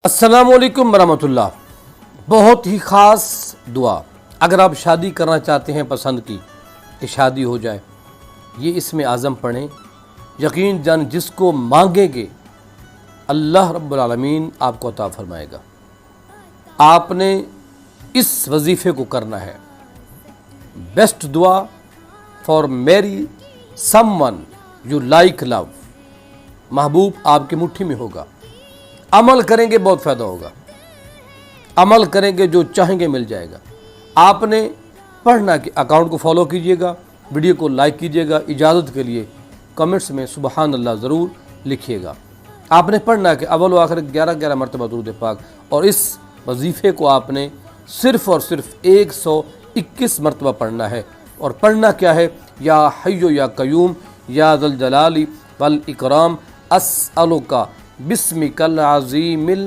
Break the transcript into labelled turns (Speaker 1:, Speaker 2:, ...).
Speaker 1: अस्सलामुअलैकुम वरहमतुल्लाह। बहुत ही ख़ास दुआ, अगर आप शादी करना चाहते हैं पसंद की कि शादी हो जाए, ये इसमें आज़म पढ़ें। यकीन जान जिसको मांगेंगे अल्लाह रब्बुल आलमीन आपको अता फरमाएगा। आपने इस वजीफ़े को करना है। बेस्ट दुआ for Mary someone you like love. महबूब आपकी मुट्ठी में होगा। अमल करेंगे बहुत फ़ायदा होगा। अमल करेंगे जो चाहेंगे मिल जाएगा। आपने पढ़ना कि अकाउंट को फॉलो कीजिएगा, वीडियो को लाइक कीजिएगा। इजाज़त के लिए कमेंट्स में सुबहान अल्लाह ज़रूर लिखिएगा। आपने पढ़ना कि अव्वल व आखिर 11 मरतबा दुरूद पाक, और इस वजीफ़े को आपने सिर्फ़ और सिर्फ 121 मरतबा पढ़ना है। और पढ़ना क्या है? या हय्यु या कयूम या ज़ल जलाली वल इकराम अस्अलुका बिस्मिकल अज़ीमिल